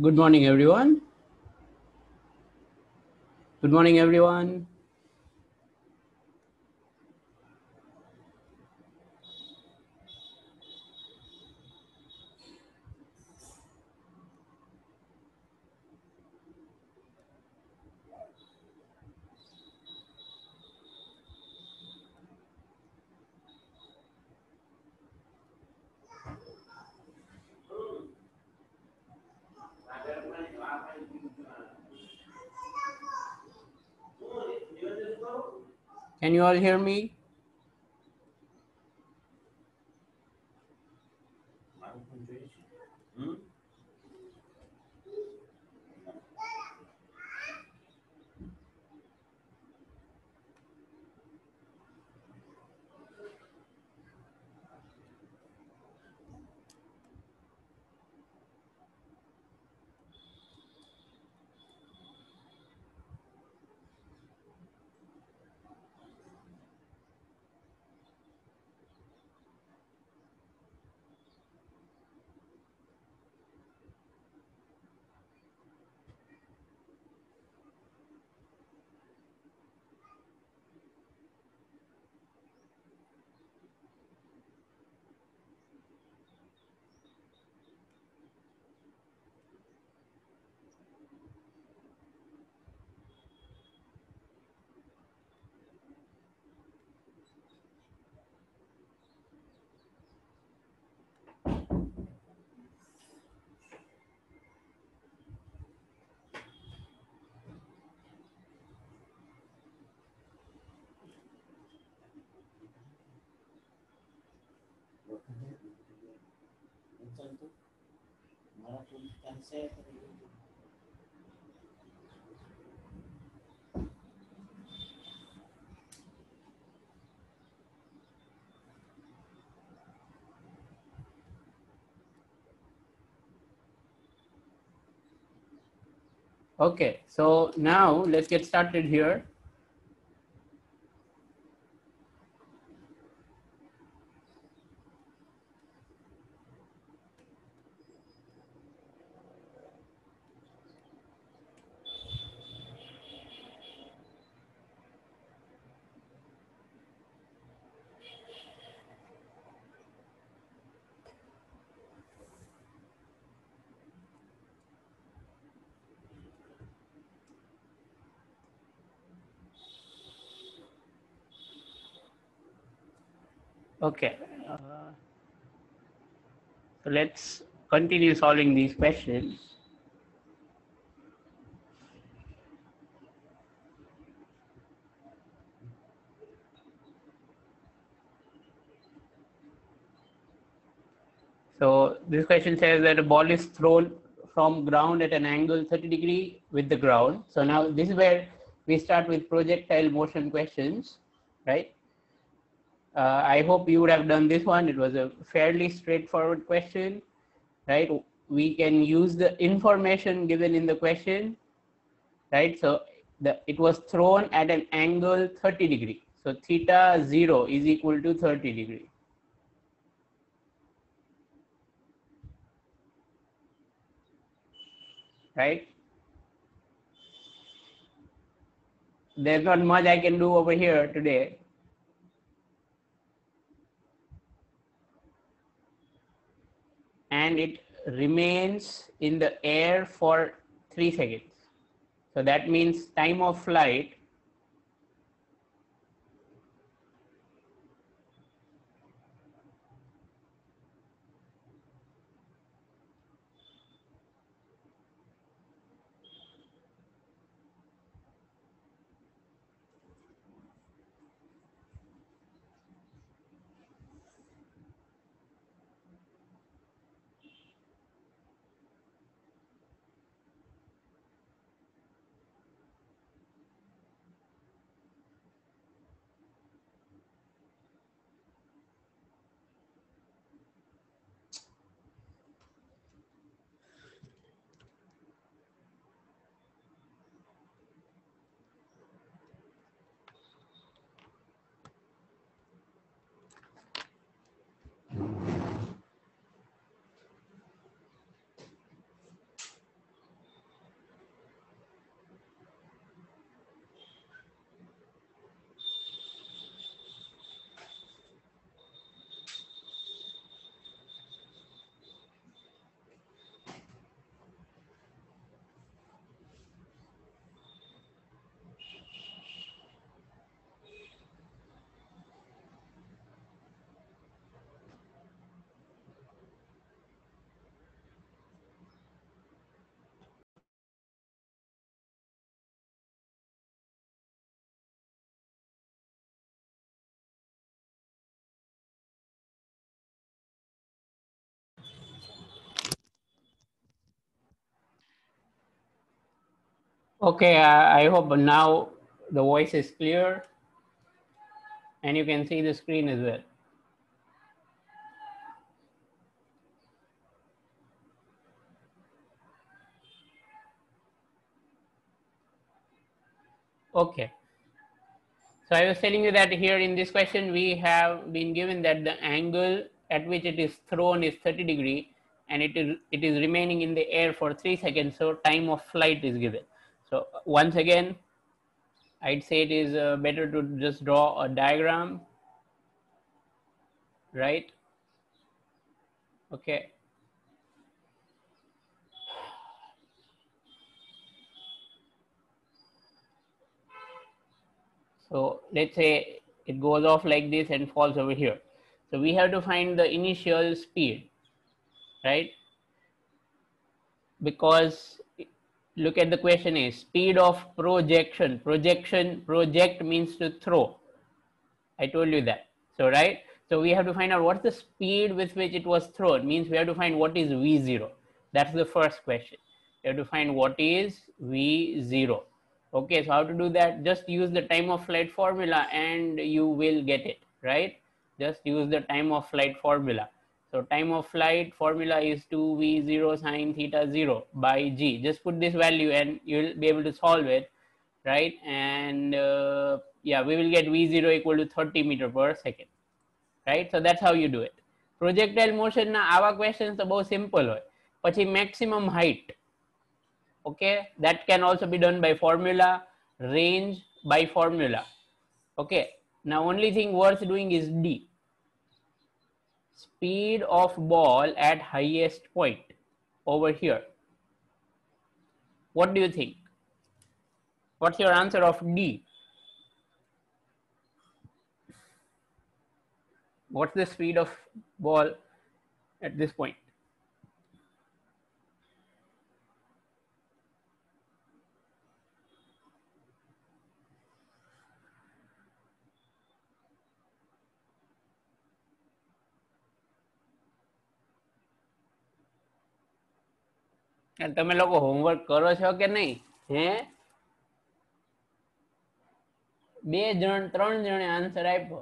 Good morning, everyone. Good morning, everyone. Can you all hear me? Okay, so now let's get started here. Okay, so let's continue solving these questions. So this question says that a ball is thrown from ground at an angle 30 degree with the ground. So now this is where we start with projectile motion questions, right? I hope you would have done this one. It was a fairly straightforward question, right? We can use the information given in the question, right? So it was thrown at an angle 30 degree. So theta 0 is equal to 30 degree. Right? There's not much I can do over here today. And it remains in the air for 3 seconds. So that means time of flight Okay, I hope now the voice is clear and you can see the screen as well. Okay. So I was telling you that here in this question, we have been given that the angle at which it is thrown is 30° and it is remaining in the air for 3 seconds. So time of flight is given. So once again, I'd say it is better to just draw a diagram, right? Okay. So let's say it goes off like this and falls over here. So we have to find the initial speed, right? Because look at the question is speed of projection. Project means to throw. I told you that. So right. So we have to find out what's the speed with which it was thrown. Means we have to find what is v0. That's the first question. You have to find what is v0. Okay, so how to do that? Just use the time of flight formula and you will get it, right? Just use the time of flight formula. So time of flight formula is 2v0 sine theta 0 by g. Just put this value and you'll be able to solve it, right? And yeah, we will get v0 equal to 30 meter per second, right? So that's how you do it. Projectile motion na આવા questions તો બહુ simple હોય. પછી maximum height, okay, that can also be done by formula, range by formula. Okay, now only thing worth doing is D, speed of ball at highest point over here. What do you think? What's your answer of D? What's the speed of ball at this point? તમે લોકો homework કરો છો કે નહીં? હે, બે જણ 3 જણે આન્સર આપ્યો.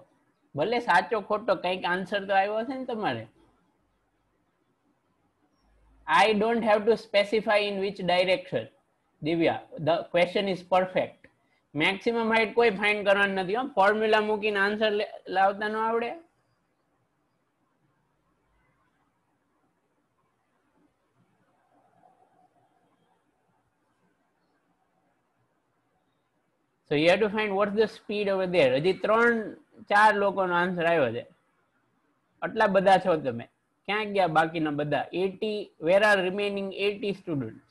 ભલે સાચો ખોટો કંઈક આન્સર તો આવ્યો હશે ને તમારે. I don't have to specify in which direction. Divya, the question is perfect. Maximum height કોઈ ફાઇન્ડ કરવાનું નથી હો. ફોર્મ્યુલા મૂકીને આન્સર લાવતા ન આવડે. So you have to find what's the speed over there. હજી 3-4 લોકોનો આન્સર આવ્યો છે. આટલા બધા છો તમે. ક્યાં ગયા બાકીના બધા? 80. Where are remaining 80 students?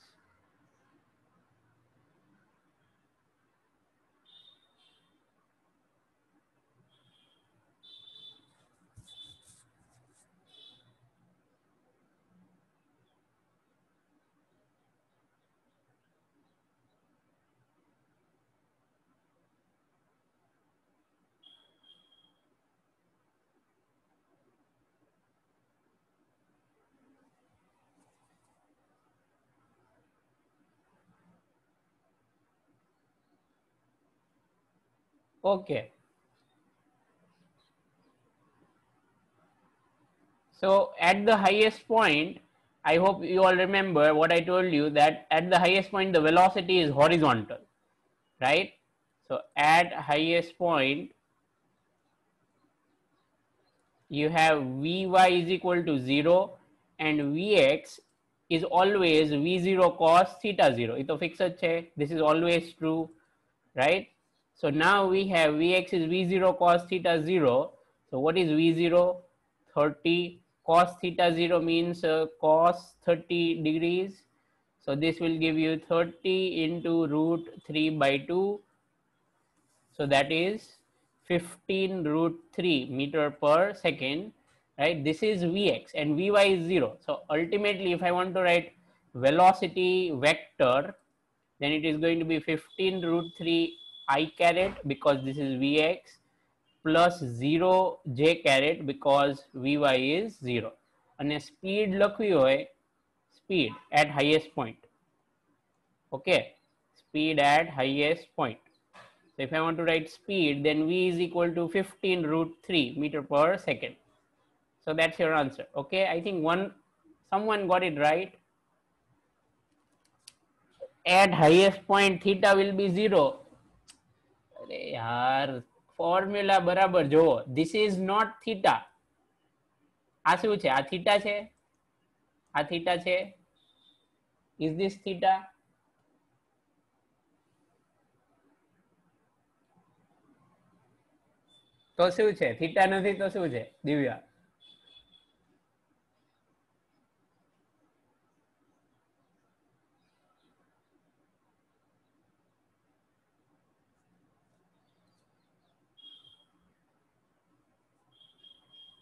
Okay. So at the highest point, I hope you all remember what I told you, that at the highest point the velocity is horizontal, right? So at highest point you have Vy is equal to 0 and Vx is always V0 cos theta 0. It fixed है. This is always true, right? So now we have Vx is V0 cos theta 0. So what is V0? 30. Cos theta 0 means cos 30 degrees. So this will give you 30 into root 3 by 2. So that is 15 root 3 meter per second, right? This is Vx and Vy is 0. So ultimately if I want to write velocity vector, then it is going to be 15 root 3 I caret because this is Vx plus 0 j caret because Vy is 0. And speed લખવી હોય, speed at highest point. Okay, speed at highest point. So if I want to write speed, then v is equal to 15 root 3 meter per second. So that's your answer. Okay, I think someone got it right. At highest point theta will be 0. अरे यार formula બરાબર જોવો. This is not theta. આ શું છે? આ theta છે. આ theta છે. Is this theta? તો શું છે? theta નથી તો શું છે? Divya.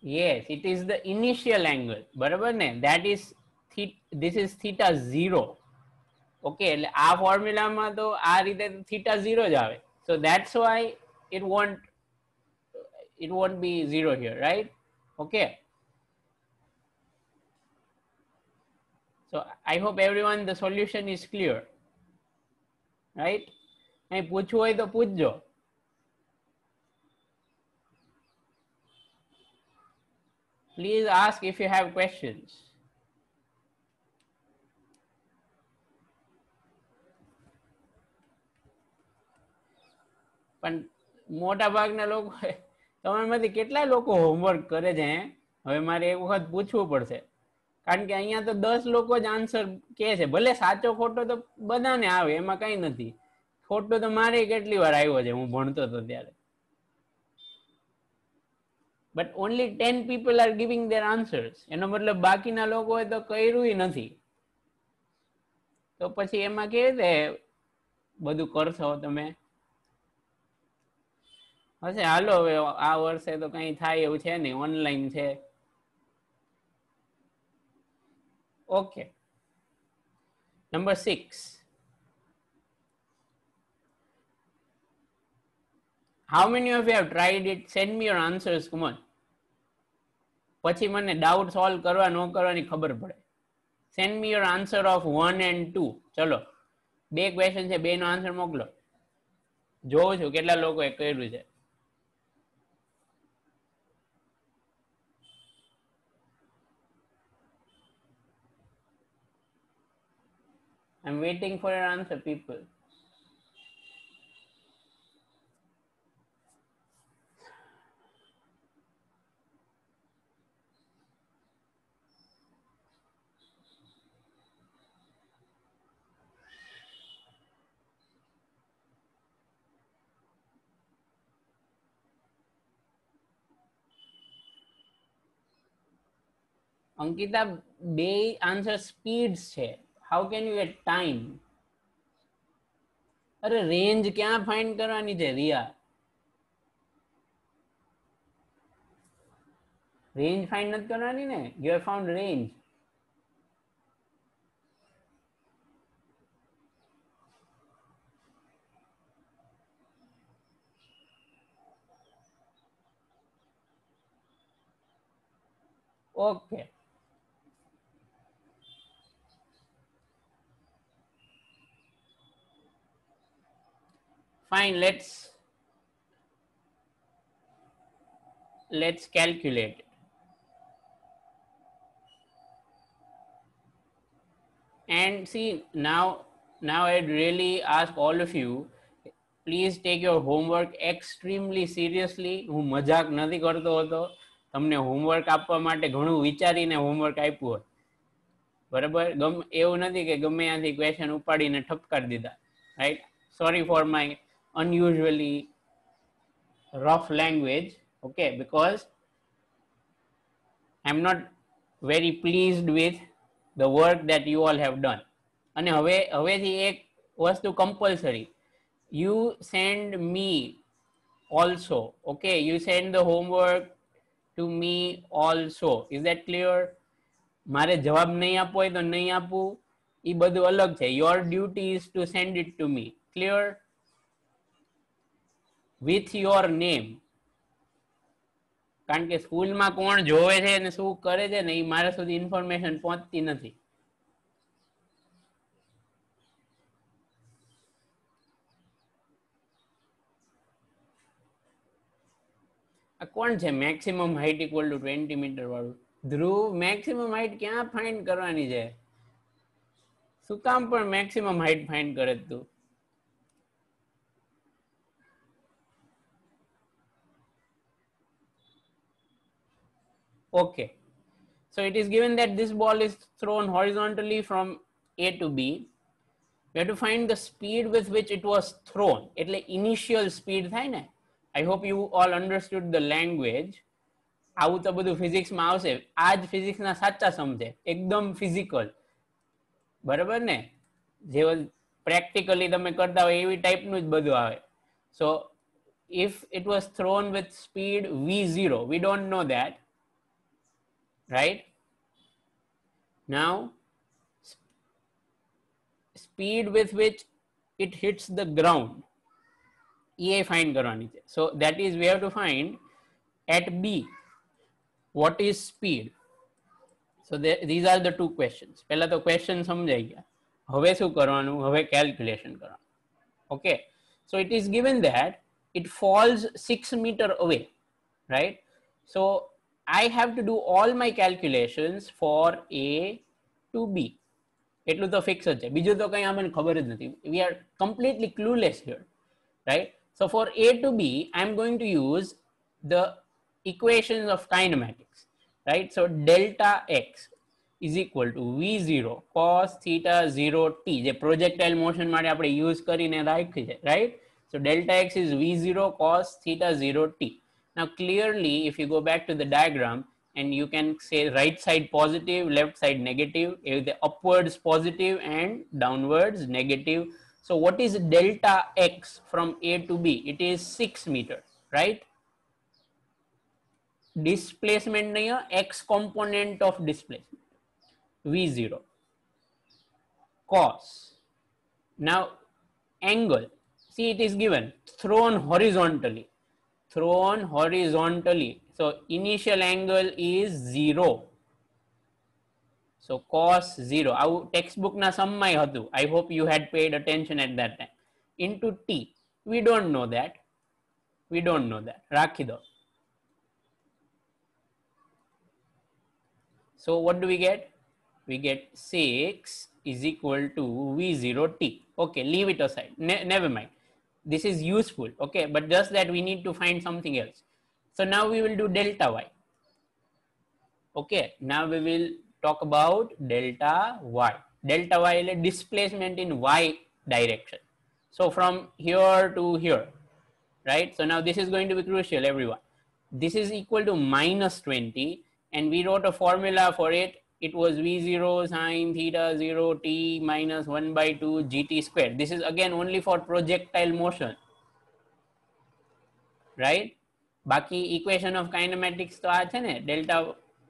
Yes, it is the initial angle. બરાબર ને? That is this is theta 0. Okay, એટલે આ ફોર્મ્યુલામાં તો આ રીતે theta 0 જ આવે. So that's why it won't be 0 here, right? Okay. So I hope everyone the solution is clear. Right? અહીં પૂછવું હોય તો પૂછજો. Please ask if you have questions. પણ મોટા ભાગના લોકો તમારામાંથી કેટલા લોકો હોમવર્ક કરે છે? હવે મારે એક વખત પૂછવું પડશે, કારણ કે અહીંયા તો 10 લોકો જ આન્સર કહે છે. ભલે સાચો ખોટો તો બધાને આવે, એમાં કઈ નથી. ખોટો તો મારે કેટલી વાર આવ્યો છે, હું ભણતો હતો ત્યારે. But only 10 people are giving their answers. એનો મતલબ બાકીના લોકોએ તો કર્યું નથી. તો પછી એમાં કે બધું કરશો તમે? હશે, હાલો હવે આ વર્ષે તો કઈ થાય એવું છે નહીં, ઓનલાઈન છે. Okay, number 6. How many of you have tried it? Send me your answers. Come on. પછી મને ડાઉટ સોલ્વ કરવા ન કરવાની ખબર પડે. Send me your answer of 1 and 2. ચલો, 2 ક્વેશ્ચન છે, 2 નો આન્સર મોકલો. જોઉં છું કેટલા લોકોએ કર્યું છે. I'm waiting for your answer, people. Ankita, 2 answer speeds છે. How can you get time? અરે રેન્જ ક્યાં ફાઇન્ડ કરવાની છે રિયા? રેન્જ ફાઇન્ડ નથી કરવાની ને. You have found range. Okay. Fine, let's calculate. And see, now I'd really ask all of you, please take your homework extremely seriously. હું મજાક નથી કરતો હતો. તમને હોમવર્ક આપવા માટે ઘણું વિચારીને હોમવર્ક આપ્યું હોય. બરાબર? એવું નથી કે ગમે ત્યાંથી ક્વેશ્ચન ઉપાડીને ઠપકારી દીધા. Right? Sorry for my unusually rough language. Okay, because I'm not very pleased with the work that you all have done. અને હવેથી એક વસ્તુ compulsory. You send me also. Okay, you send the homework to me also. Is that clear? મારે જવાબ નહીં આપવો હોય તો નહીં આપવું, એ બધું અલગ છે. Your duty is to send it to me. Clear? With your name. કારણ કે સ્કૂલમાં કોણ જોવે છે અને શું કરે છે ને એ મારા સુધી ઇન્ફોર્મેશન પહોંચતી નથી. આ કોણ છે maximum height equal to 20 metre વાળું? ધ્રુવ, મેક્સિમમ હાઈટ ક્યાં ફાઇન્ડ કરવાની છે? શું કામ પણ મેક્સિમમ હાઈટ ફાઇન્ડ કરે તું? Okay, so it is given that this ball is thrown horizontally from A to B. We have to find the speed with which it was thrown. એટલે initial speed થાય ને. I hope you all understood the language. આવું તો બધું ફિઝિક્સમાં આવશે. આ જ ફિઝિક્સના સાચા સમ છે, એકદમ ફિઝિકલ, બરાબર ને? જે પ્રેક્ટિકલી તમે કરતા હોય એવી ટાઈપનું જ બધું આવે. સો if it was thrown with speed v0, we don't know that, right? Now speed with which it hits the ground, A find કરવાની છે. So that is we have to find at B what is speed. So these are the two questions. પહેલા તો question સમજાઈ ગયા. હવે શું કરવાનું? હવે calculation કરવાનું. Okay, so it is given that it falls 6 meter away, right? So I have to do all my calculations for A to B. એટલું તો ફિક્સ જ છે, બીજું તો કંઈ અમને ખબર જ નથી. We are completely clueless here, right? So for A to B, I'm going to use the equations of kinematics, right? So delta x is equal to v0 cos theta 0 t, જે projectile motion માટે આપણે use કરીને રાખી છે, right? So delta x is v0 cos theta 0 t. Now clearly if you go back to the diagram and you can say right side positive, left side negative, the upwards positive and downwards negative. So what is delta x from A to B? It is 6 meters, right? Displacement नहीं है, x component of displacement v0 cos. Now angle, see it is given thrown horizontally, so initial angle is 0, so cos 0. આવું textbook ના સમમાં હતું. I hope you had paid attention at that time. Into t, we don't know that, રાખી દો. So what do we get? We get 6 is equal to v0t. Okay, leave it aside, never mind, this is useful, okay, but just that we need to find something else. So now we will do delta y. Okay, now we will talk about delta y. Delta y is displacement in y direction, so from here to here, right? So now this is going to be crucial, everyone. This is equal to minus 20, and we wrote a formula for it. It was v0 sine theta 0 t minus 1 by 2 gt squared. This is again only for projectile motion, right? બાકી equation of kinematics તો આ છે ને, delta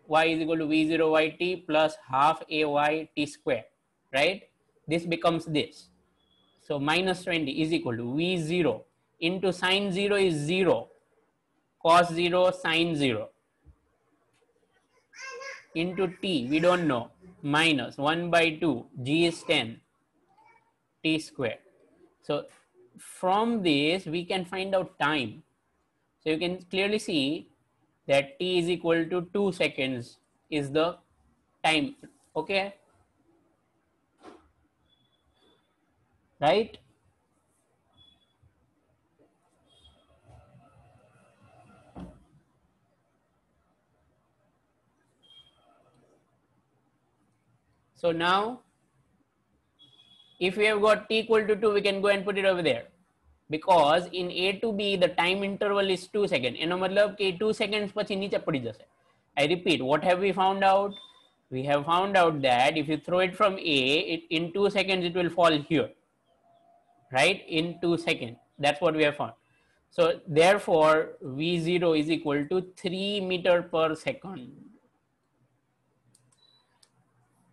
y is equal to v0 yt plus half ay t square, right? This becomes this. So minus 20 is equal to v0 into sine 0 is 0, cos 0 sine 0, into t, we don't know, minus 1 by 2, g is 10, t square. So from this we can find out time. So you can clearly see that t is equal to 2 seconds is the time, okay, right? So now if we have got t equal to 2, we can go and put it over there, because in A to B the time interval is 2 seconds. એનો મતલબ કે 2 seconds પછી નીચે પડી જશે. I repeat, what have we found out? We have found out that if you throw it from A, in 2 seconds it will fall here, right? In 2 seconds, that's what we have found. So therefore v0 is equal to 3 meter per second.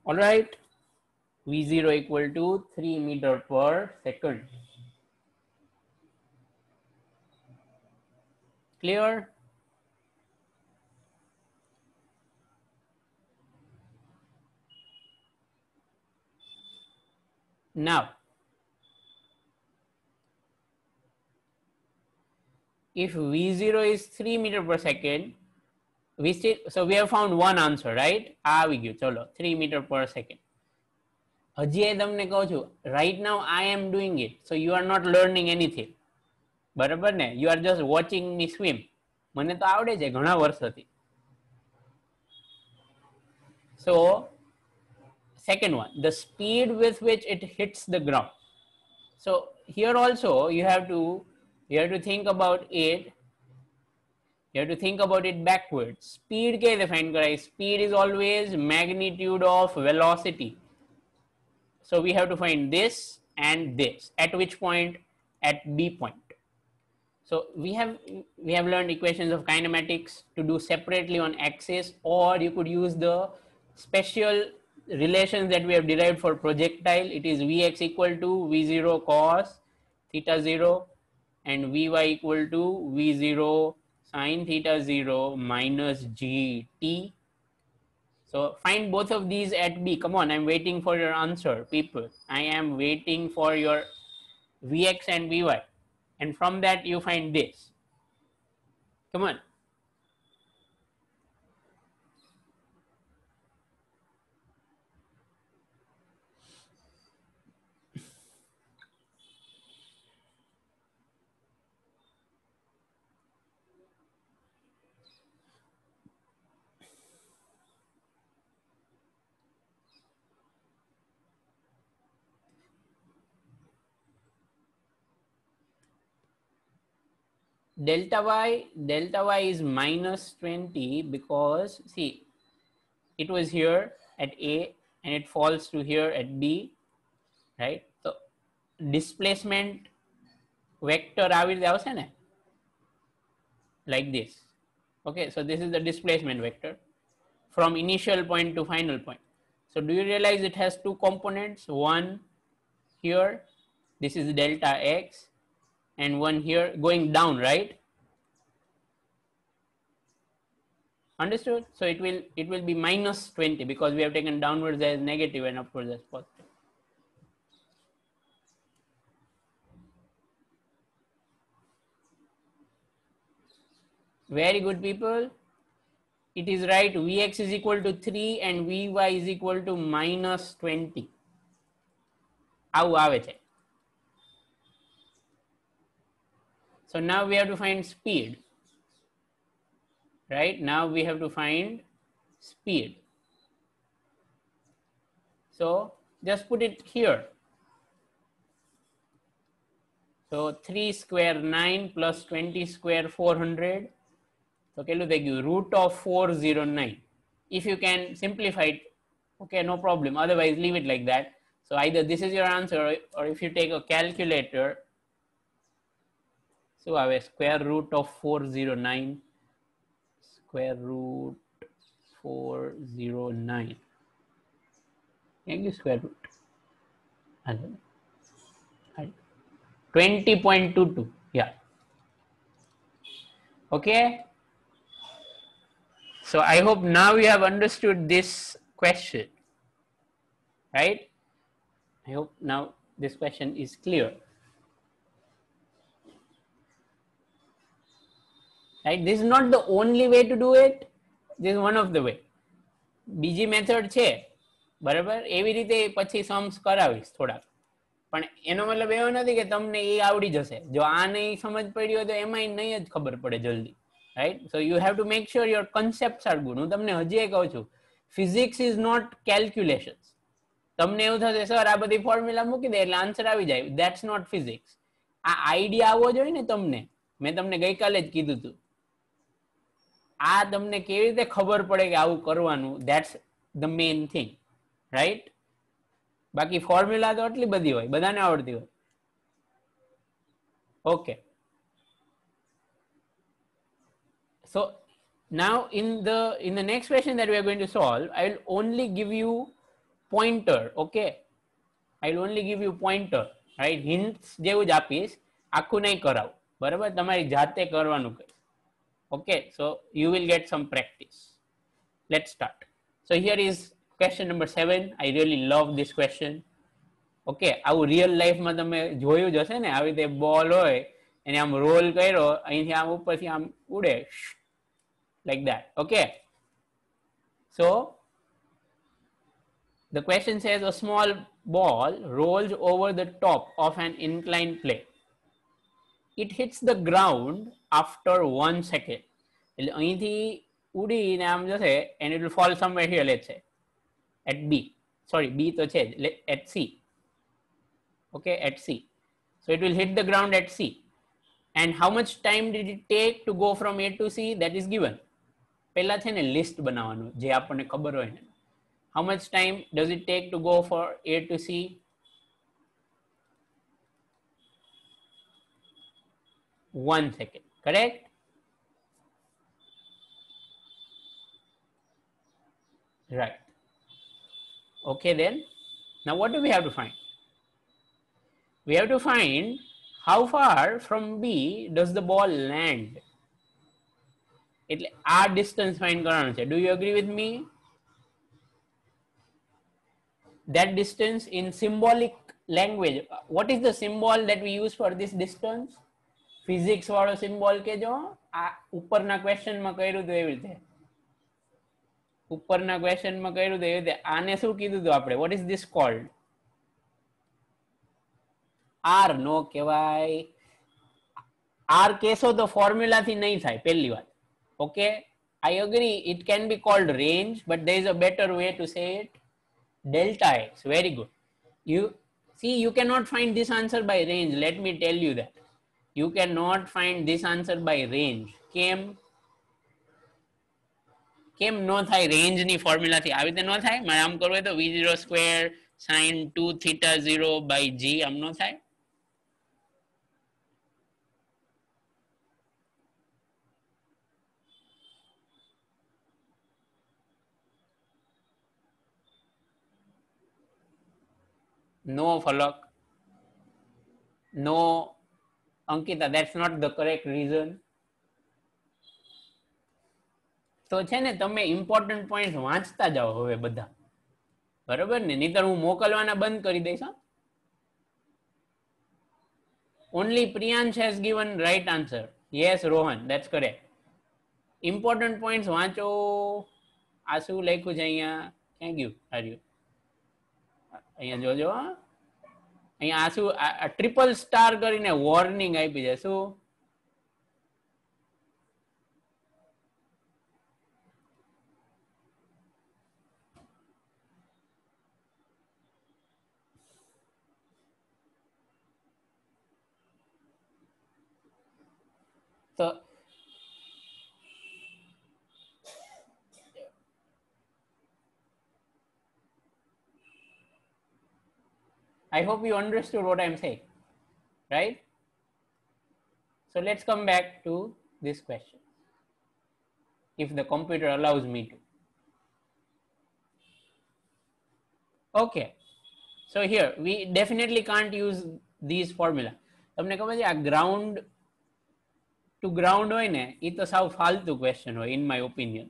All right, v0 equal to 3 meter per second. Clear? Now if V0 is 3 meter per second, so we have found one answer, right? આવી ગયું, ચલો 3 meter per second. હજી તમને કહું છું, right now I am doing it, so you are not learning anything. બરાબર ને? You are just watching me swim. મને તો આવડે છે ઘણા વર્ષોથી. So second one, the speed with which it hits the ground. So here also you have to think about it. You have to think about it backwards. Speed के define कराए. Speed is always magnitude of velocity. So we have to find this and this. At which point? At B point. So we have learned equations of kinematics to do separately on axis, or you could use the special relations that we have derived for projectile. It is Vx equal to V0 cos theta 0 and Vy equal to V0 sin theta 0 minus gt. So find both of these at B. Come on, I'm waiting for your answer, people. I am waiting for your Vx and Vy. And from that you find this. Come on. Delta y is minus 20 because see, it was here at A and it falls to here at B, right? So displacement vector like this. Okay, so this is the displacement vector from initial point to final point. So do you realize it has two components? One here, this is delta x, and one here going down, right? Understood? So it will be minus 20 because we have taken downwards as negative and upwards as positive. Very good, people. It is right. Vx is equal to 3 and Vy is equal to minus 20. આવું આવે છે. So now we have to find speed, right? Now we have to find speed. So just put it here. So 3 square 9 plus 20 square 400. So કેટલું થઈ ગયું? Root of 409. If you can simplify it, okay, no problem. Otherwise leave it like that. So either this is your answer, or if you take a calculator, so I have a square root of 409, square root 409. Can you square root? 20.22. Yeah. Okay. So I hope now you have understood this question, right? I hope now this question is clear. Right? This is not the only way to do it. This is one of the way. બીજી method છે, બરાબર? એવી રીતે પછી Sam's કરાવીશ થોડા. પણ એનો મતલબ એવો નથી કે તમને એ આવડી જશે. જો આ નહીં સમજ પડી હોય તો એમાંય નહીં જ ખબર પડે જલ્દી. Right? So you have to make sure your concepts are good. હું તમને હજી એ કહું છું, physics is not calculations. તમને એવું થશે સર આ બધી ફોર્મ્યુલા મૂકી દે એટલે આન્સર આવી જાય. That's not physics. આ આઈડિયા આવવો જોઈએ ને તમને. મેં તમને ગઈકાલે જ કીધું હતું. આ તમને કેવી રીતે ખબર પડે કે આવું કરવાનું? That's the main thing, right? બાકી ફોર્મ્યુલા તો આટલી બધી હોય, બધાને આવડતી હોય. Okay. So now in the next question that we are going to solve, I will only give you pointer. Okay, I will only give you pointer, right? Hints જેવું જ આપીશ, આખું નહીં કરાવ, બરાબર? તમારી જાતે કરવાનું કહીશ. Okay, so you will get some practice. Let's start. So here is question number 7. I really love this question. Okay, આવું રિયલ લાઈફમાં તમે જોયું જ હશે ને, આવી રીતે બોલ હોય એને આમ રોલ કર્યો, અહીંથી આમ ઉપરથી આમ ઉડે, like that. Okay, so the question says a small ball rolls over the top of an inclined plane. It hits the ground after 1 second. એટલે અહીંથી ઉડીને આમ જશે and it will fall somewhere here, let's say at B. Sorry, B તો છે જ, at C. Okay, at C. So it will hit the ground at C. And how much time did it take to go from A to C? That is given. પહેલા છે ને list બનાવવાનું જે આપણને ખબર હોય ને. How much time does it take to go for A to C? One second, correct? Right. Okay then, now what do we have to find? We have to find how far from B does the ball land. એટલે આ distance find કરવાનું છે. Do you agree with me? That distance in symbolic language, what is the symbol that we use for this distance? Physics વાળો symbol કેજો. આ ઉપરના question માં કર્યું હતું એવી રીતે. ઉપરના question માં કર્યું હતું એવી રીતે. આને શું કીધું હતું આપણે? What is this called? R નો કહેવાય. R કેસો તો ફોર્મ્યુલા થી નહીં થાય પહેલી વાત. Okay, I agree it can be called range, but there is a better way to say it. Delta x. Very good. You see, you cannot find this answer by range. Let me tell you that. You cannot find this answer by range. કેમ નો થાય? Range ની formula થી આવી રીતે નો થાય? મારે આમ કરવું હોય તો v0 square sin 2 theta 0 by g આમ નો થાય? No, Falak. No, Ankita, that's not the correct reason. તો છે ને તમે ઇમ્પોર્ટન્ટ પોઈન્ટ વાંચતા જાઓ હવે બધા, બરોબર ને? નહીતર હું મોકલવાના બંધ કરી દઈશ. Only Priyansh has given right answer. Yes, Rohan, that's correct. Important points વાંચો. આ શું લખ્યું છે અહીંયા? Thank you. Are you? અહીંયા જોજો. અહીંયા આ શું ટ્રિપલ સ્ટાર કરીને વોર્નિંગ આપી છે. શું? તો I hope you understood what I'm saying, right? So let's come back to this question, if the computer allows me to. Okay, so here we definitely can't use these formula. તમને ખબર છે આ ground to ground હોય ને, એ તો સાવ ફાલતુ question હોય in my opinion,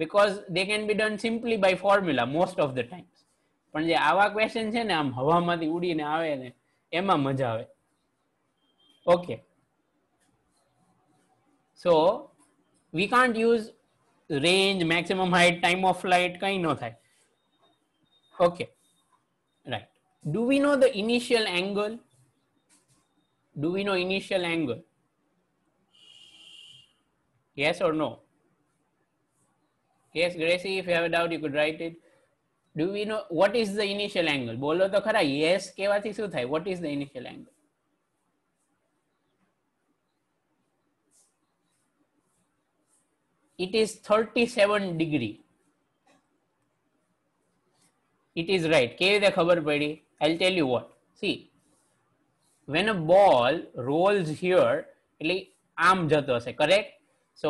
because they can be done simply by formula most of the times. પણ જે આવા ક્વેશ્ચન છે ને આમ હવામાંથી ઉડીને આવે ને એમાં મજા આવે. Okay, so we can't use range, maximum height, time of flight, કંઈ ન થાય. Okay, right. Do we know the initial angle? Do we know initial angle? Yes or no? Yes, Gracie, if you have a doubt, you could write it. Do we know what is the initial angle? બોલો તો ખરા. Yes કહેવાથી શું થાય? What is the initial angle? It is 37 degree. It is right. કેવી રીતે ખબર પડી? I'll tell you what. See, when a ball rolls here, એટલે આમ જતો હશે, correct? So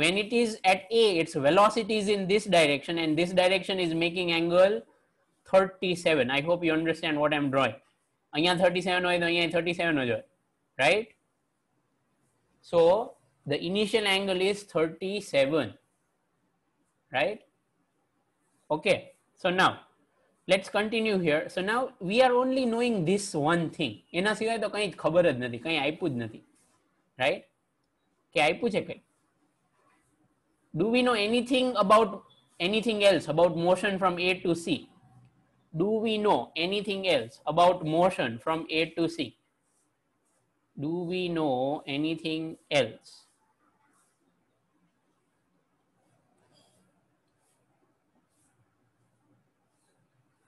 when it is at A, its velocity is in this direction, and this direction is making angle 37. I hope you understand what I'm drawing. અહીંયા 37 હોય તો અહીંયા 37 જ હોય, right? So the initial angle is 37, right? Okay, so now let's continue here. So now we are only knowing this one thing. એના સિવાય તો કંઈ ખબર જ નથી, કંઈ આપ્યું જ નથી. right? કે આપ્યું છે કઈ? Do we know anything about anything else about motion from A to C? Do we know anything else about motion from A to C? Do we know anything else?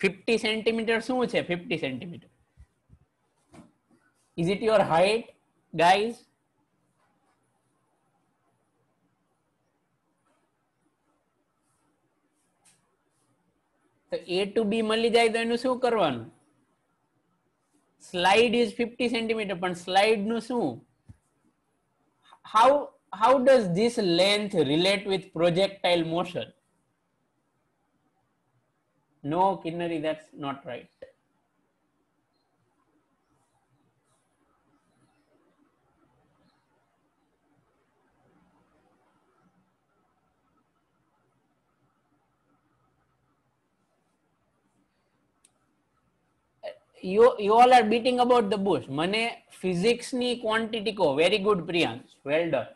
$50 centimeter શું છે? 50 centimeter. Is it your height, guys? તો A to B મળી જાય તો એનું શું કરવાનું? Slide is 50 centimeter, પણ slide નું શું? How does this length relate with projectile motion? No, Kinnari, that's not right. You all are beating about the bush. મને physics ની quantity કહો. Very good, Priyansh. Well done.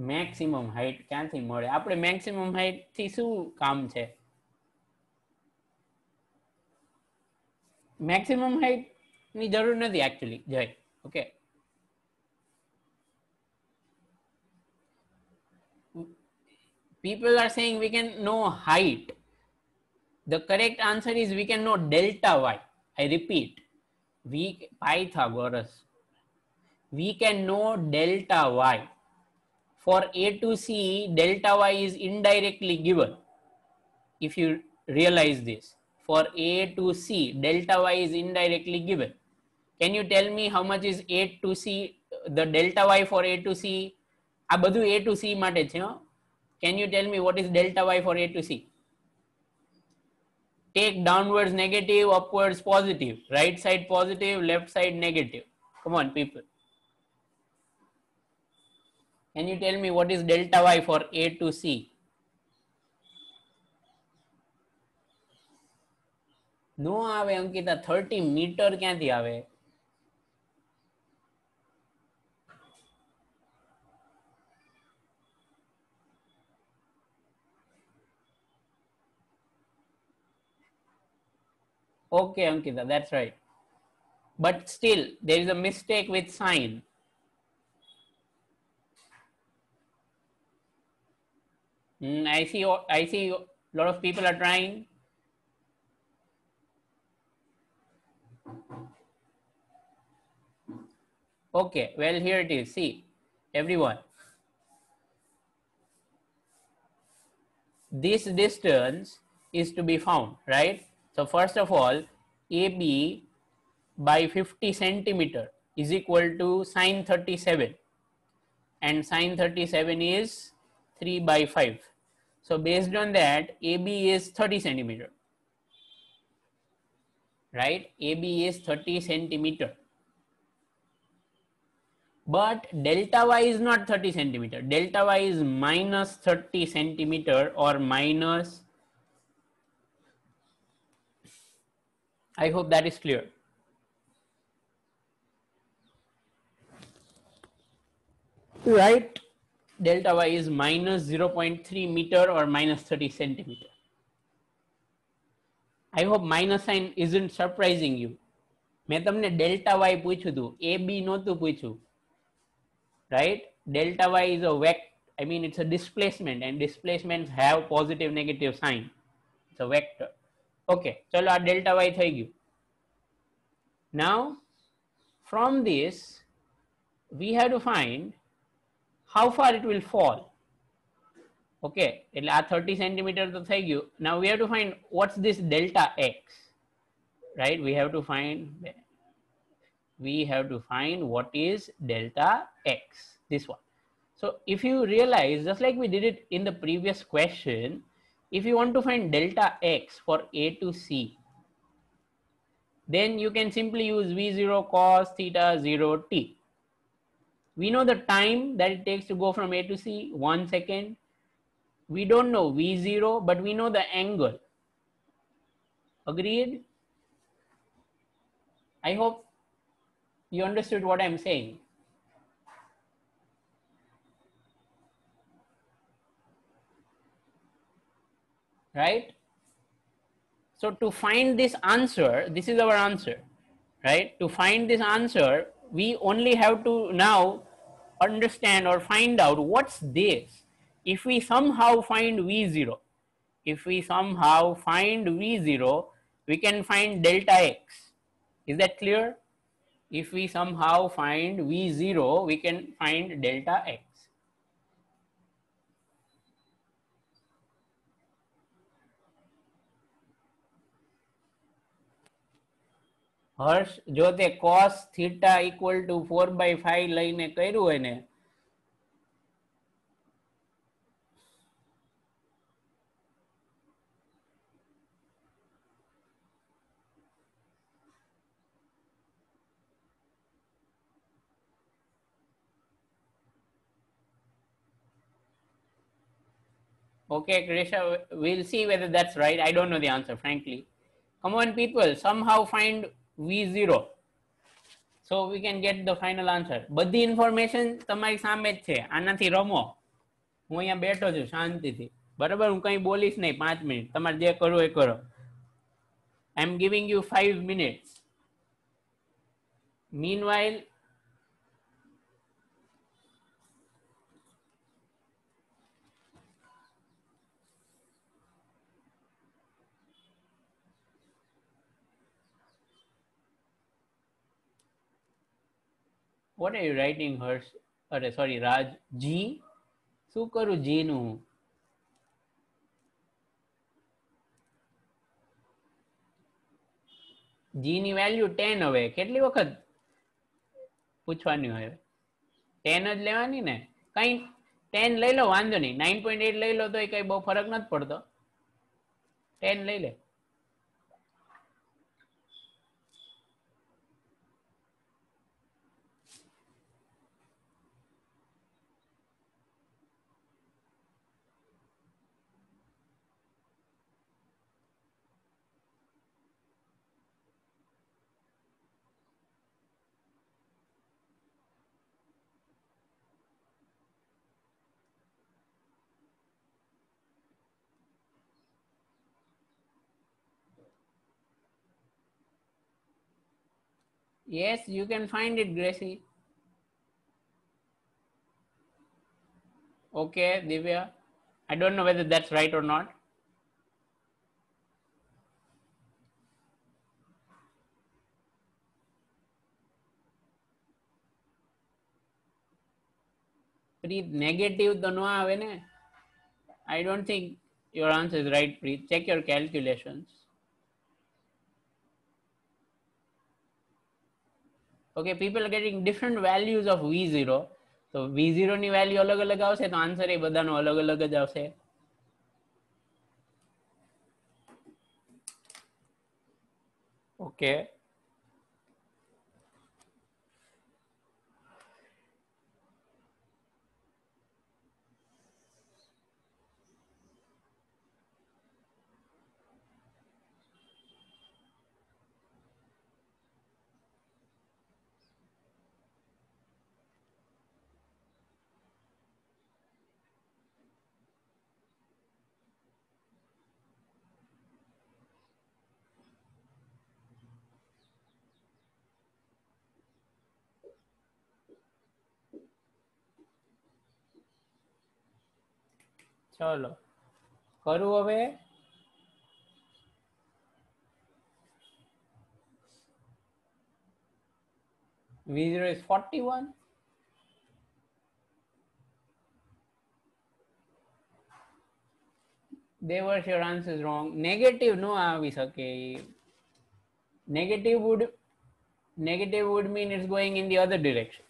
Maximum height ક્યાંથી મળે? આપણે maximum height થી શું કામ છે? Maximum height ની જરૂર નથી actually, જય. Okay. People are saying we can know height. The correct answer is we can know delta y. I repeat, Pythagoras. We can know delta y. For A to C, delta y is indirectly given. If you realize this, for A to C, delta y is indirectly given. Can you tell me how much is A to C, the delta y for A to C? આ બધું A to C માટે છે. Can you tell me what is delta y for A to C? Take downwards negative, upwards positive, right side positive, left side negative. Come on, people. Can you tell me what is delta y for A to C? No આવે Ankita, 30 metre ક્યાંથી આવે? Okay, Ankita, that's right. But still, there is a mistake with sign. I see a lot of people are trying. Okay, well, here it is. See, everyone. This distance is to be found, right? So first of all, AB by 50 centimeter is equal to sine 37. And sine 37 is 3 by 5. So based on that, AB is 30 centimeter. Right? AB is 30 centimeter. But delta y is not 30 centimeter. Delta y is minus 30 centimeter or minus. I hope that is clear. Right? Delta y is minus 0.3 meter or minus 30 centimeter. I hope minus sign isn't surprising you. મેં તમને delta y પૂછ્યું હતું, AB નહોતું પૂછ્યું. Right? Delta y is a vector. I mean, it's a displacement, and displacements have positive, negative sign. It's a vector. Okay, ચલો આ delta y થઈ ગયું. Now, from this, we have to find how far it will fall. Okay, એટલે આ 30 centimeter તો થઈ ગયું. Now we have to find what's this delta x. Right? We have to find what is delta x. This one. So if you realize, just like we did it in the previous question, if you want to find delta x for A to C, then you can simply use V0 cos theta 0 t. We know the time that it takes to go from A to C, 1 second. We don't know V0, but we know the angle. Agreed? I hope You understood what I'm saying? Right? So to find this answer, this is our answer, right? To find this answer, we only have to now understand or find out what's this. If we somehow find V0, if we somehow find V0, we can find delta X. Is that clear? If we somehow find V0, we can find delta X. હર્ષ જો તે cos theta equal to 4/5 લઈને કર્યું હોય ને Okay, Krisha, we'll see whether that's right. I don't know the answer, frankly. Come on, people, somehow find V0. So we can get the final answer. બધી information તમારી સામે જ છે. આનાથી રમો. હું અહીંયા બેઠો છું શાંતિથી. બરાબર, હું કંઈ બોલીશ નહીં 5 મિનિટ. તમારે જે કરવું એ કરો. I'm giving you 5 minutes. Meanwhile, what are you writing, Harsh? Sorry, Raj. G? શું કરું G નું? G ની વેલ્યુ 10 હવે. કેટલી વખત પૂછવાની હોય? 10 જ લેવાની ને. કઈ 10 લઈ લો, વાંધો નહીં. 9.8 લઈ લો તો કઈ બહુ ફરક નથી પડતો. 10 લઈ લે. Yes, you can find it, Gracie. Okay, Divya. I don't know whether that's right or not. Preet, negative તો ન આવે ને. I don't think your answer is right, Preet. Check your calculations. Okay, people are getting different values of V0. So V0 ની value અલગ અલગ આવશે તો answer એ બધાનો અલગ અલગ જ આવશે. Okay. ચલો કરું હવે. V0 is 41. Devarsh, your answer is wrong. Negative no આવી શકે. Negative would mean it's going in the other direction.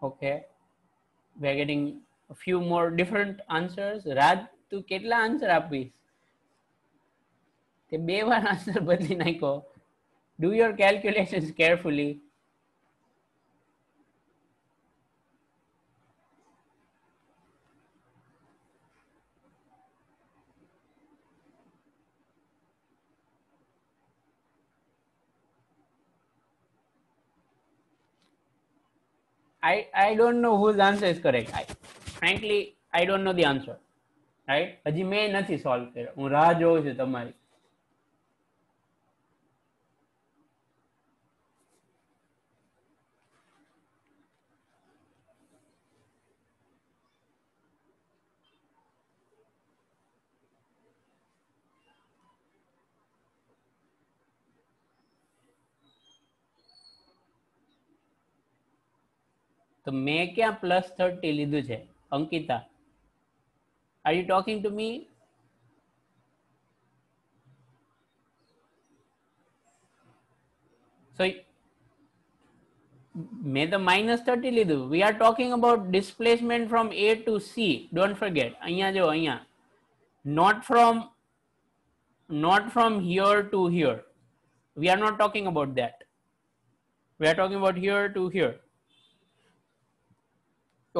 Okay, we are getting a few more different answers. Raj, tu કેટલા આન્સર આપીશ? તે બે વાર આન્સર બદલી નાખ્યો. Do your calculations carefully. I don't know whose answer is correct. Frankly, I don't know the answer. Right? હજી મેં નથી સોલ્વ કર્યો. હું રાહ જોઉં છું તમારી. તો મેં ક્યાં +30 લીધું છે? Ankita, are you talking to me? So મેં તો -30 લીધું. We are talking about displacement from A to C. Don't forget. અહીંયા જો અહીંયા. Not from here to here. We are not talking about that. We are talking about here to here.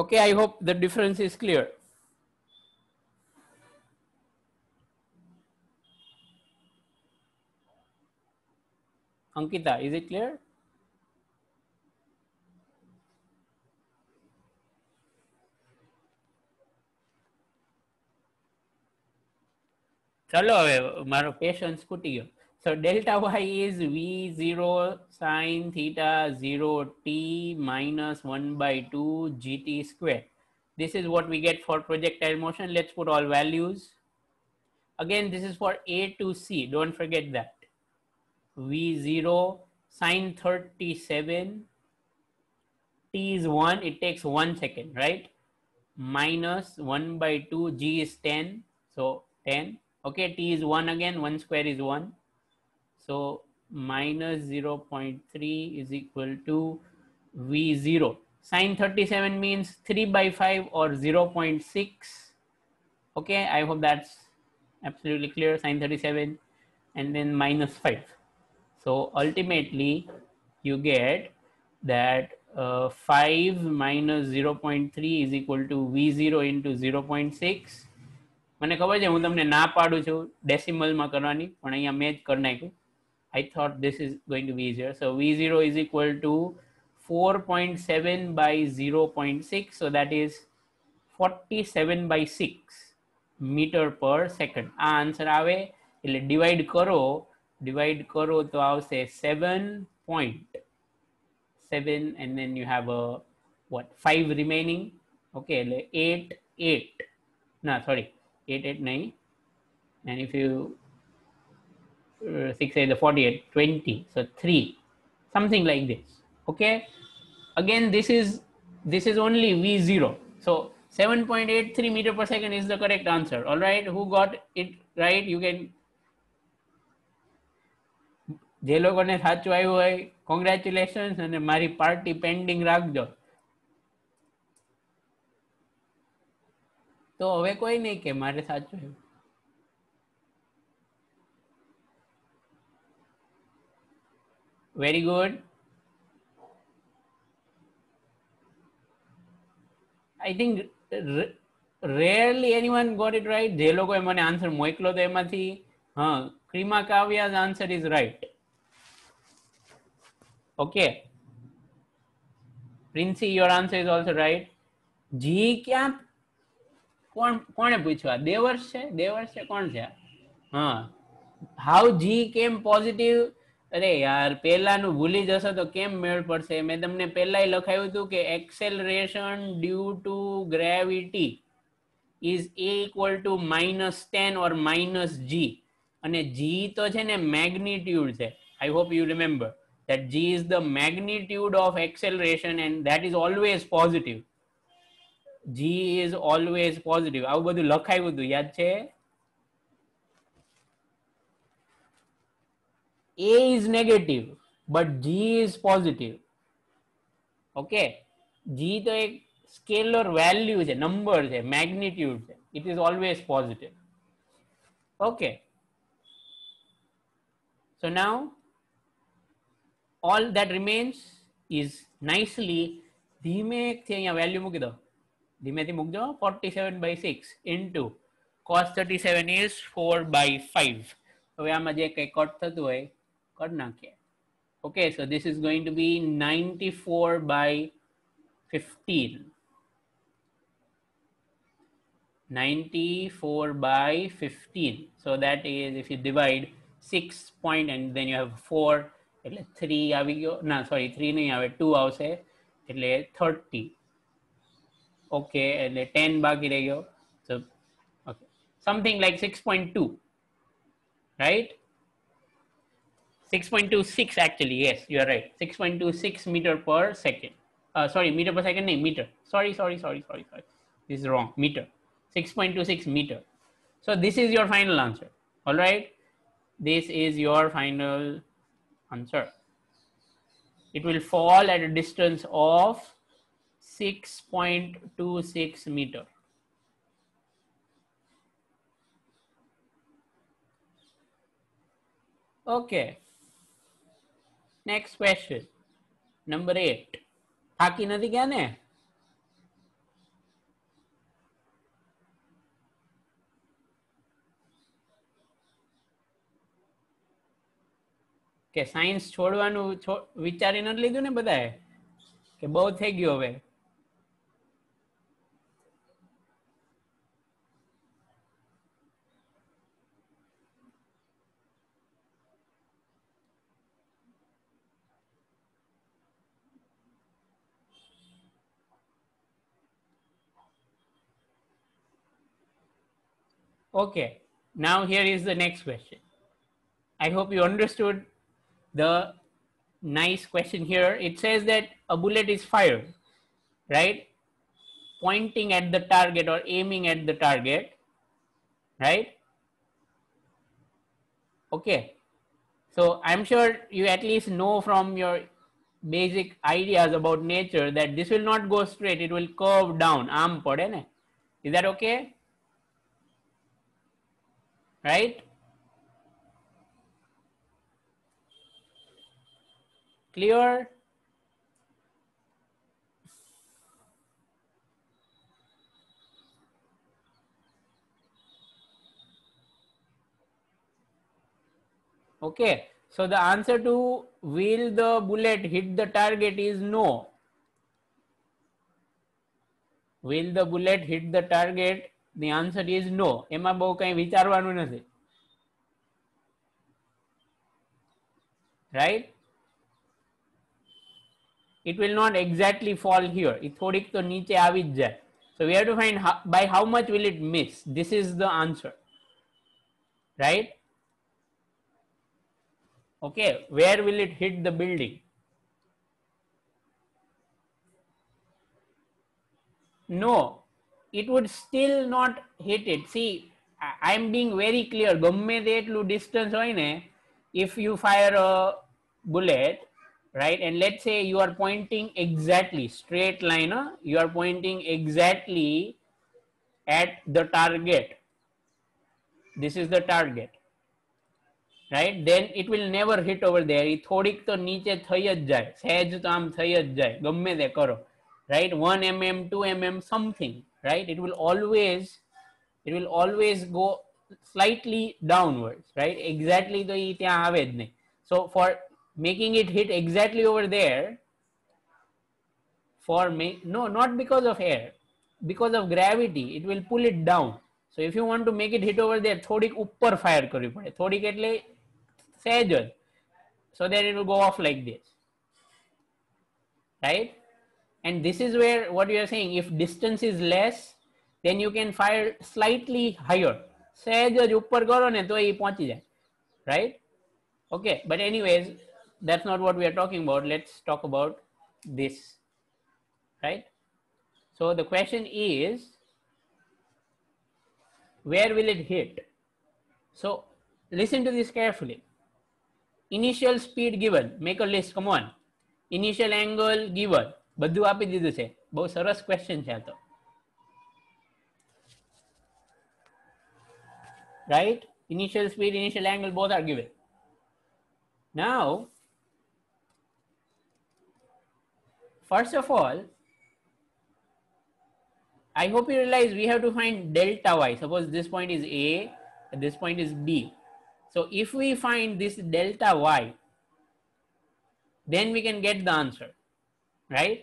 Okay, I hope the difference is clear. Ankita, is it clear? ચલો હવે મારો patience ખૂટી ગયો. So delta y is v0 sin theta 0 t minus 1 by 2 gt square. This is what we get for projectile motion. Let's put all values. Again, this is for A to C. Don't forget that. v0 sin 37, t is 1, it takes 1 second, right? Minus 1 by 2, g is 10, so 10. Okay, t is 1 again, 1 square is 1. So minus 0.3 is equal to v0. Sin 37 means 3 by 5 or 0.6. Okay, I hope that's absolutely clear. Sin 37 and then minus 5. So ultimately you get that 5 minus 0.3 is equal to v0 into 0.6. મને ખબર છે હું તમને ના પાડું છું ડેસિમલમાં કરવાની, પણ અહીંયા મેં જ કરી નાખ્યું. I thought this is going to be easier. So v0 is equal to 4.7 by 0.6. So that is 47 by 6 meter per second. આ આન્સર આવે એટલે ડિવાઈડ કરો તો આવશે 7.7 and then you have a what 5 remaining. Okay, 8 no sorry 8 9, and if you 6 8 48 20, so 3 something like this. Okay, again this is only v0, so 7.83 meter per second is the correct answer. All right, who got it right? You can, જે લોકોને સાચું આવ્યું હોય congratulations, અને મારી party pending રાખજો. તો હવે કોઈ નહીં કે મારે સાચું આવ્યું. Very good. I think rarely anyone got it right. જે લોકોએ મને આન્સર મોકલો તો એમાંથી ક્રીમા કાવ્યા's answer is right. Okay, Princey, your answer is also right. G ક્યાં કોણે પૂછવા? દેવર્ષ છે કોણ છે? હાઉ જી કેમ પોઝિટિવ? અરે યાર પહેલાનું ભૂલી જશો તો કેમ મેળ પડશે? મેં તમને પહેલાય લખાયું હતું કે acceleration due to gravity is a equal to -10 or -g, અને g તો છે ને મેગ્નિટ્યુડ છે. I hope you remember that g is the magnitude of acceleration and that is always positive. G is always positive. આવું બધું લખાયું હતું, યાદ છે? A is negative but G is positive. Okay, G તો એક સ્કેલર વેલ્યુ છે, number છે, મેગ્નિટ્યુડ છે. It is always positive. Okay. So now all that remains is nicely ધીમેથી અહીંયા વેલ્યુ મૂકી દો, ધીમેથી મૂકજો, 47/6 into cos 37 is 4/5. હવે આમાં જે કંઈ કટ થતું હોય કરી નાખીએ. Okay, so this is going to be 94/15. 94/15. So that is, if you divide 6 point and then you have 4, એટલે 3 આવી ગયો, ના સોરી 3 નહીં આવે, 2 આવશે, એટલે 30. ઓકે, એટલે 10 બાકી રહી ગયો. So okay, something like 6.2, right? 6.26 actually, yes, you are right. 6.26 meter per second. Sorry, meter per second, nahi, meter. Sorry. This is wrong, meter. 6.26 meter. So this is your final answer. All right. This is your final answer. It will fall at a distance of 6.26 meter. Okay. Next question. Number 8. થાકી નથી ગયા ને? કે science છોડવાનું વિચારી નથી લીધું ને બધાએ, કે બહુ થઈ ગયું હવે? Okay, now here is the next question. I hope you understood the nice question here. It says that a bullet is fired, right? Pointing at the target or aiming at the target, right? Okay. So I'm sure you at least know from your basic ideas about nature that this will not go straight, it will curve down. Arm pade ne? Is that okay? Right? Clear? Okay, so the answer to will the bullet hit the target is no. Will the bullet hit the target? The answer is no. એમાં બહુ કંઈ વિચારવાનું નથી. Right? It will not exactly fall here. it થોડીક તો નીચે આવી જ જાય. So we have to find by how much will it miss. This is the answer. Right? Okay, where will it hit the building? No, it would still not hit it. See, I'm being very clear. ગમે તે એટલું distance હોય ને, if you fire a bullet, right, and let's say you are pointing exactly straight line, you are pointing exactly at the target. This is the target, right? Then it will never hit over there. એ થોડીક તો નીચે થઈ જ જાય, સહેજ તો આમ થઈ જ જાય, ગમે તે કરો. Right, 1 mm, 2 mm, something, right? It will always go slightly downwards, right? Exactly તો ઈ ત્યાં આવે જ નહીં. So for making it hit exactly over there, no, not because of air, because of gravity, it will pull it down. So if you want to make it hit over there, થોડીક ઉપર fire કરવી પડે, થોડીક એટલે સહેજ જ, so that it will go off like this, right? And this is where what you are saying, if distance is less, then you can fire slightly higher. સહેજ જ ઉપર કરો ને તો ઈ પહોંચી જાય, right? Okay, but anyways, that's not what we are talking about. Let's talk about this, right? So the question is, where will it hit? So listen to this carefully. Initial speed given, make a list, come on. Initial angle given, બધું આપી દીધું છે. બહુ સરસ question છે આ તો. Right? Initial speed, initial angle, both are given. Now, first of all, I hope you realize we have to find delta y. Suppose this point is A, and this point is B. So if we find this delta y, then we can get the answer, right?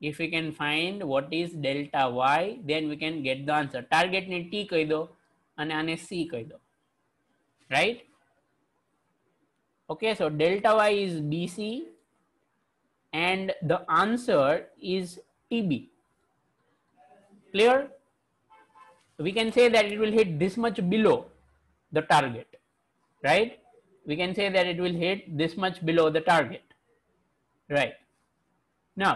If we can find what is delta y, then we can get the answer. Target ne T કહી દો અને આને C કહી દો, right? Okay, so delta y is BC and the answer is TB. Clear? We can say that it will hit this much below the target, right? We can say that it will hit this much below the target, right? Now,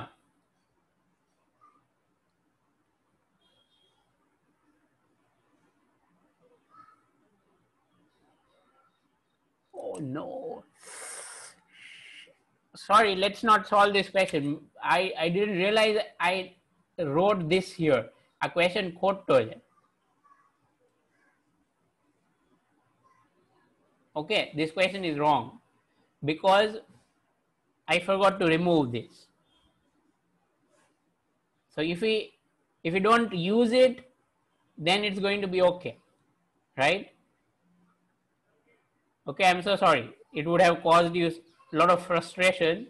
oh no, sorry, let's not solve this question. I didn't realize I wrote this here. A question ખોટો છે. Okay, this question is wrong because I forgot to remove this. So if we don't use it, then it's going to be okay, right? Okay, I'm so sorry. It would have caused you a lot of frustration.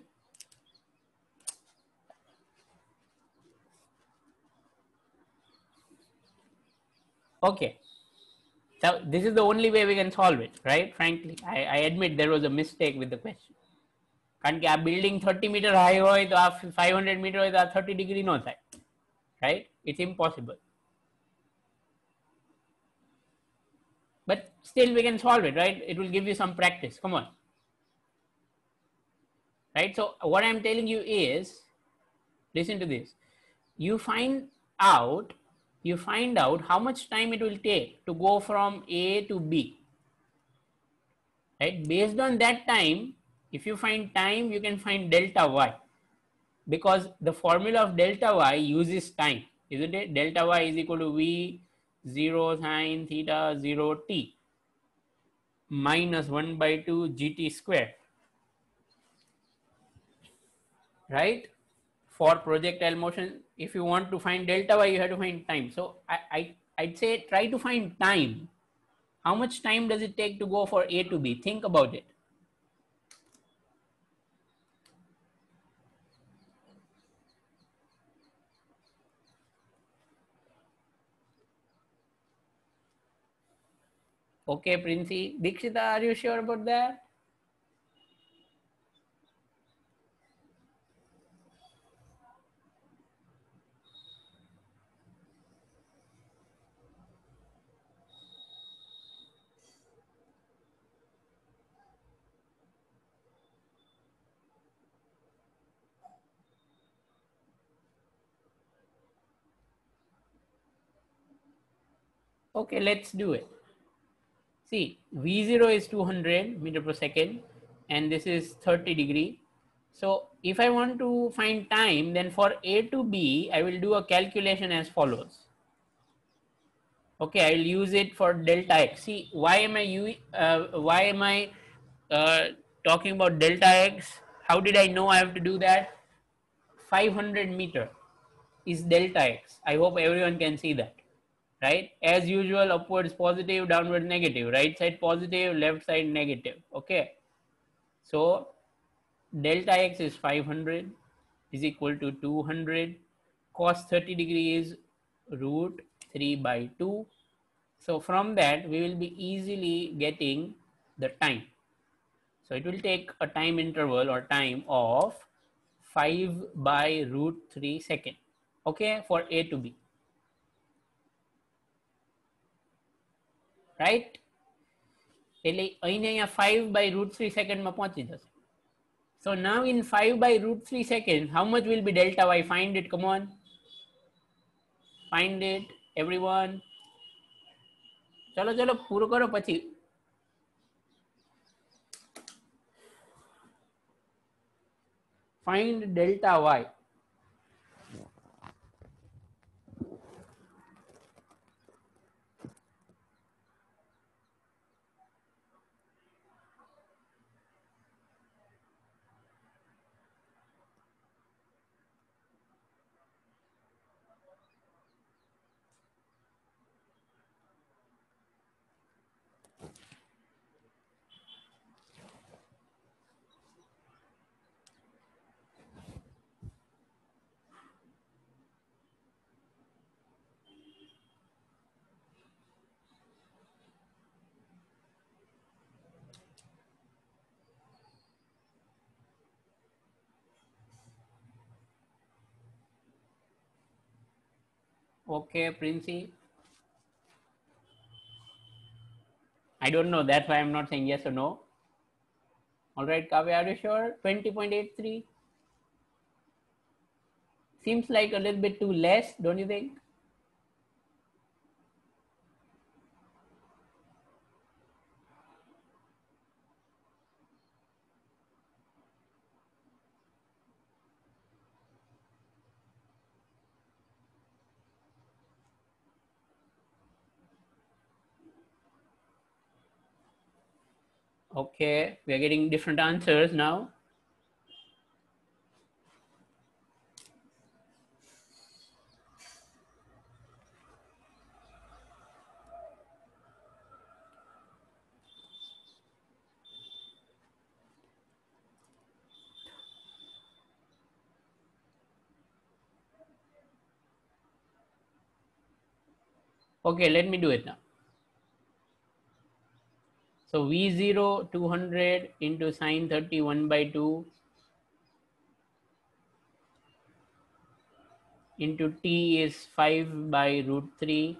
Okay, so this is the only way we can solve it, right? Frankly, I admit there was a mistake with the question. કારણ કે આ building 30 metre high હોય તો આ 500 metre હોય તો આ 30 degree નો થાય, right? It's impossible. But still we can solve it, right? It will give you some practice. Come on. Right? So what I'm telling you is, listen to this. You find out how much time it will take to go from A to B. Right? Based on that time, if you find time, you can find delta y. Because the formula of delta y uses time, isn't it? Delta y is equal to V 0 sine theta 0 t minus 1 by 2 gt square. Right? For projectile motion, if you want to find delta y, you have to find time. So I'd say try to find time. How much time does it take to go for A to B? Think about it. Okay, Princey. Dikshita, are you sure about that? Okay, let's do it. See, V0 is 200 meter per second and this is 30 degree. So if I want to find time, then for A to B, I will do a calculation as follows. Okay, I will use it for delta x. See, why am I talking about delta x? How did I know I have to do that? 500 meter is delta x. I hope everyone can see that. Right? As usual, upwards positive, downwards negative, right side positive, left side negative. Okay. So delta x is 500 is equal to 200. Cos 30 degrees root 3 by 2. So from that, we will be easily getting the time. So it will take a time interval or time of 5 by root 3 second. Okay, for A to B. Right? એટલે અહીંયા 5 by root 3 second માં પહોંચી જશે. So now in 5 by root 3 second, how much will be delta y? Find it, come on. Find it, everyone. ચલો ચલો પૂરું કરો પછી. Find delta y. Okay, Princey. I don't know. That's why I'm not saying yes or no. All right, Kavya, are you sure? 20.83 seems like a little bit too less, don't you think? Okay, we are getting different answers now. Okay, let me do it now. So V0 200 into sine 31 by 2 into T is 5 by root 3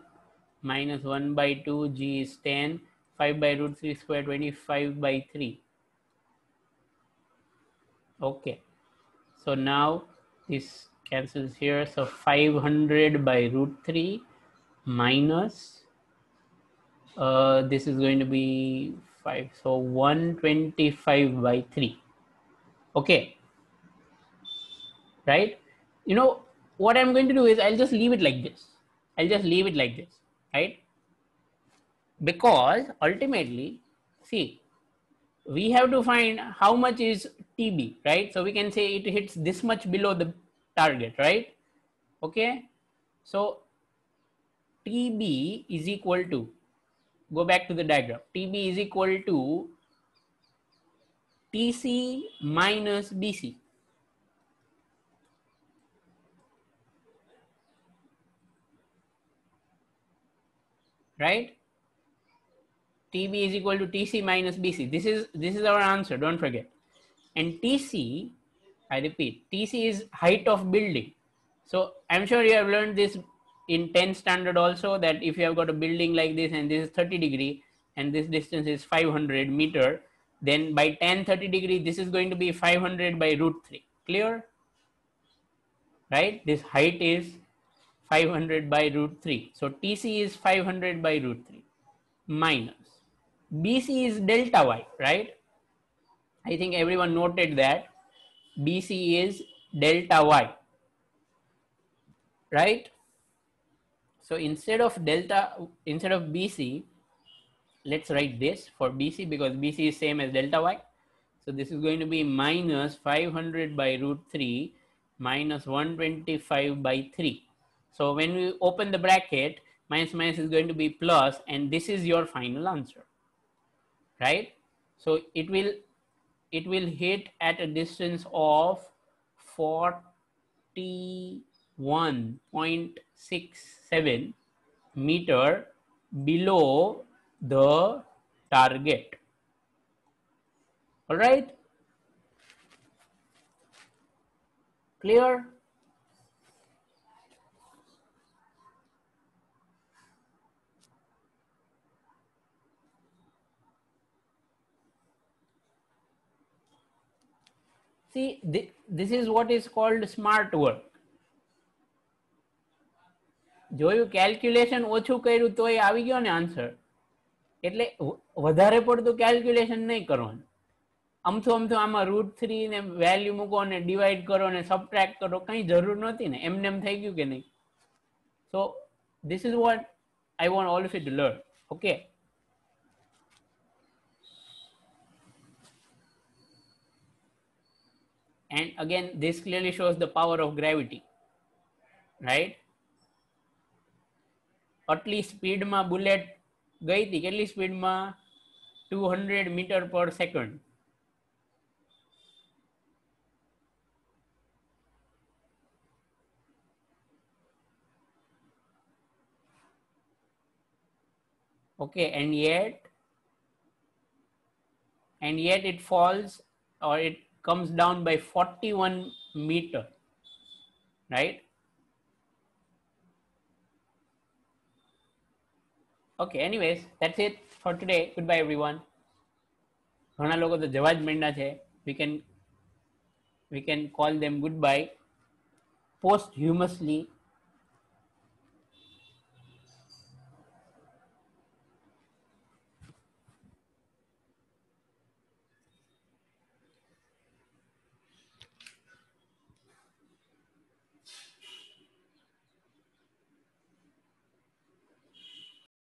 minus 1 by 2, G is 10, 5 by root 3 square 25 by 3. Okay, so now this cancels here. So 500 by root 3 minus this is going to be 5, so 125 by 3. Okay, right? You know what I'm going to do is I'll just leave it like this. I'll just leave it like this, right? Because ultimately, see, we have to find how much is TB, right? So we can say it hits this much below the target, right? Okay, so TB is equal to, go back to the diagram, TB is equal to TC minus BC, right? TB is equal to TC minus BC. This is our answer, don't forget. And TC, I repeat, TC is height of building. So I'm sure you have learned this in 10th standard also, that if you have got a building like this and this is 30 degree and this distance is 500 meter, then by tan 30 degree, this is going to be 500 by root 3. Clear? Right? This height is 500 by root 3. So TC is 500 by root 3 minus BC is delta Y, right? I think everyone noted that BC is delta Y, right? So instead of BC, let's write this for BC because BC is same as delta Y. So this is going to be minus 500 by root 3 minus 125 by 3. So when we open the bracket, minus minus is going to be plus, and this is your final answer, right? So it will hit at a distance of 41.67 meter below the target. All right, clear? See, this is what is called smart work. જોયું calculation ઓછું કર્યું તો એ આવી ગયો ને answer. એટલે વધારે પડતું કેલ્ક્યુલેશન નહીં કરવાનું. અમથું અમથું આમાં √3 ને વેલ્યુ મૂકો ને ડિવાઈડ કરો ને સબટ્રેક્ટ કરો, કઈ જરૂર નહોતી ને, એમને એમ થઈ ગયું કે નહીં. સો this is what I want all of you to learn. Okay, and again this clearly shows the power of gravity, right? આટલી સ્પીડમાં બુલેટ ગઈ હતી, કેટલી સ્પીડમાં? 200 મીટર પર second. Okay, and yet it falls, or it comes down by 41 meter, right? Okay, anyways, that's it for today. Goodbye everyone. ઘણા લોકો તો જવા જ માંડ્યા છે. We can call them goodbye posthumously.